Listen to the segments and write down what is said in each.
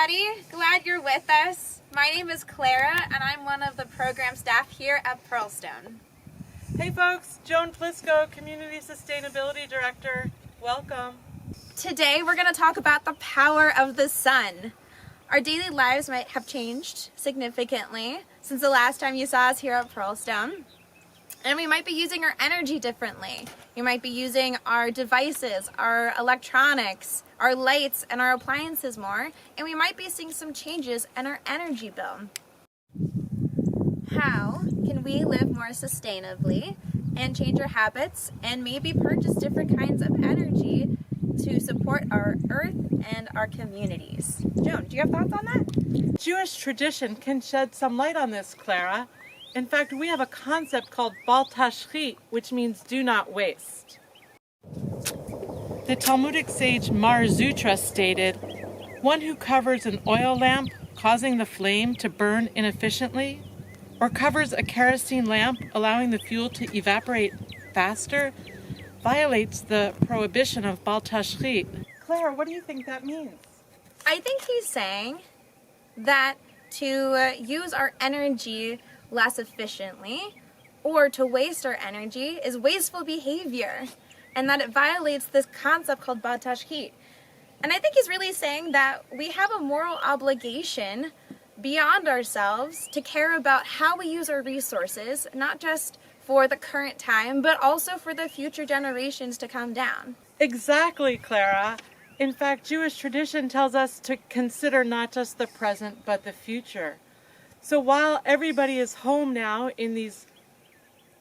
everybody. Glad you're with us. My name is Clara, and I'm one of the program staff here at Pearlstone. Hey folks, Joan, Community Sustainability Director. Welcome. Today we're going to talk about the power of the sun. Our daily lives might have changed significantly since the last time you saw us here at Pearlstone. And we might be using our energy differently. We might be using our devices, our electronics, our lights, and our appliances more, and we might be seeing some changes in our energy bill. How can we live more sustainably and change our habits and maybe purchase different kinds of energy to support our earth and our communities? Joan, do you have thoughts on that? Jewish tradition can shed some light on this, Clara. In fact, we have a concept called bal tashchit, which means do not waste. The Talmudic sage Mar Zutra stated, "One who covers an oil lamp, causing the flame to burn inefficiently, or covers a kerosene lamp, allowing the fuel to evaporate faster, violates the prohibition of bal tashchit." Clara, what do you think that means? I think he's saying that to use our energy less efficiently or to waste our energy is wasteful behavior, and that it violates this concept called bal tashchit. And I think he's really saying that we have a moral obligation beyond ourselves to care about how we use our resources, not just for the current time, but also for the future generations to come down. Exactly, Clara. In fact, Jewish tradition tells us to consider not just the present, but the future. So while everybody is home now in these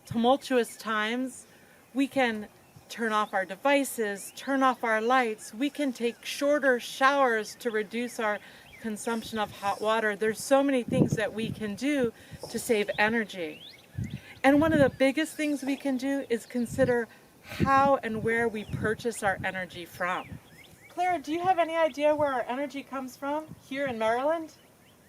tumultuous times, we can turn off our devices, turn off our lights. We can take shorter showers to reduce our consumption of hot water. There's so many things that we can do to save energy. And one of the biggest things we can do is consider how and where we purchase our energy from. Clara, do you have any idea where our energy comes from here in Maryland?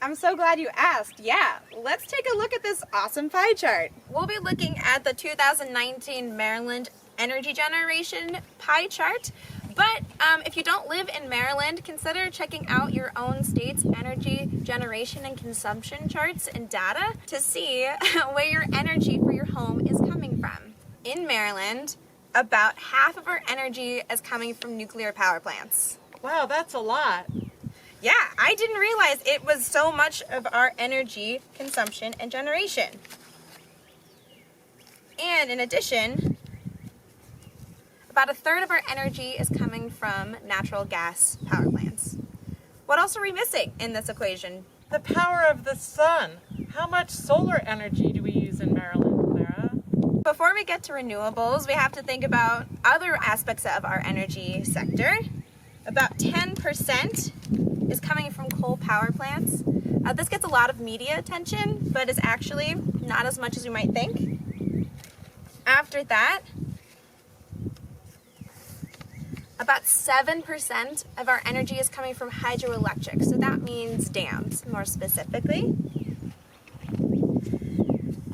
I'm so glad you asked. Yeah, let's take a look at this awesome pie chart. We'll be looking at the 2019 Maryland energy generation pie chart. But if you don't live in Maryland, consider checking out your own state's energy generation and consumption charts and data to see where your energy for your home is coming from. In Maryland, about half of our energy is coming from nuclear power plants. Wow, that's a lot. Yeah, I didn't realize it was so much of our energy consumption and generation. And in addition, about a third of our energy is coming from natural gas power plants. What else are we missing in this equation? The power of the sun. How much solar energy do we use in Maryland, Clara? Before we get to renewables, we have to think about other aspects of our energy sector. About 10% is coming from coal power plants. This gets a lot of media attention, but is actually not as much as you might think. After that, about 7% of our energy is coming from hydroelectric, so that means dams, more specifically.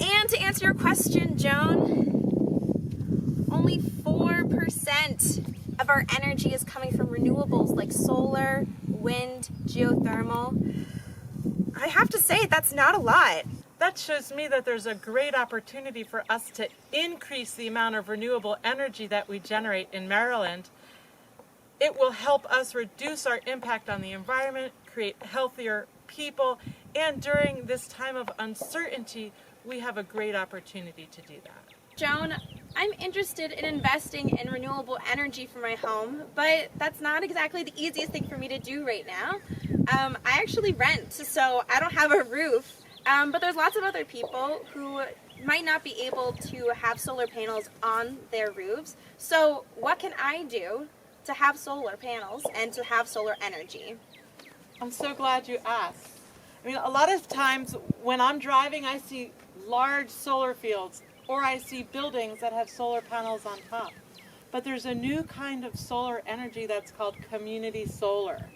And to answer your question, Joan, only 4% of our energy is coming from renewables like solar, wind, geothermal. I have to say, that's not a lot. That shows me that there's a great opportunity for us to increase the amount of renewable energy that we generate in Maryland. It will help us reduce our impact on the environment, create healthier people, and during this time of uncertainty, we have a great opportunity to do that. Joan, I'm interested in investing in renewable energy for my home, but that's not exactly the easiest thing for me to do right now. I actually rent, so I don't have a roof, but there's lots of other people who might not be able to have solar panels on their roofs. So what can I do to have solar panels and to have solar energy? I'm so glad you asked. I mean, a lot of times when I'm driving, I see large solar fields, or I see buildings that have solar panels on top. But there's a new kind of solar energy that's called community solar.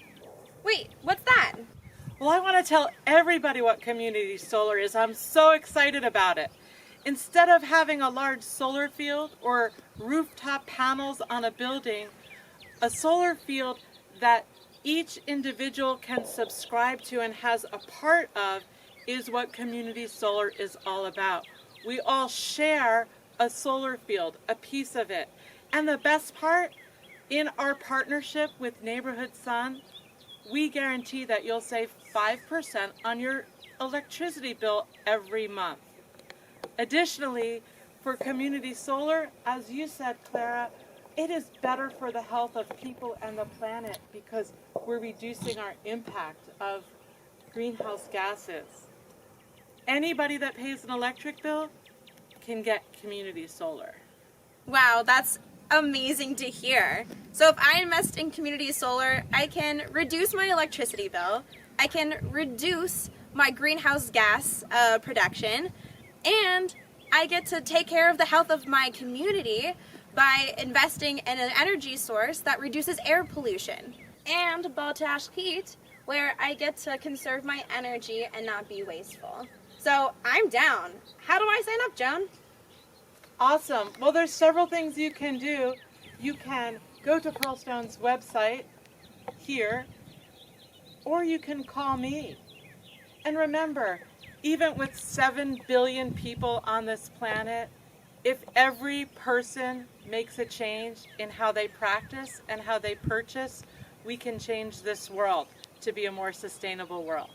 Wait, what's that? Well, I want to tell everybody what community solar is. I'm so excited about it. Instead of having a large solar field or rooftop panels on a building, a solar field that each individual can subscribe to and has a part of is what community solar is all about. We all share a solar field, a piece of it. And the best part, in our partnership with Neighborhood Sun, we guarantee that you'll save 5% on your electricity bill every month. Additionally, for community solar, as you said, Clara, it is better for the health of people and the planet because we're reducing our impact of greenhouse gases. Anybody that pays an electric bill can get community solar. Wow, that's amazing to hear. So if I invest in community solar, I can reduce my electricity bill, I can reduce my greenhouse gas production, and I get to take care of the health of my community by investing in an energy source that reduces air pollution. And potash heat, where I get to conserve my energy and not be wasteful. So I'm down. How do I sign up, Joan? Awesome. Well, there's several things you can do. You can go to Pearlstone's website here, or you can call me. And remember, even with 7 billion people on this planet, if every person makes a change in how they practice and how they purchase, we can change this world to be a more sustainable world.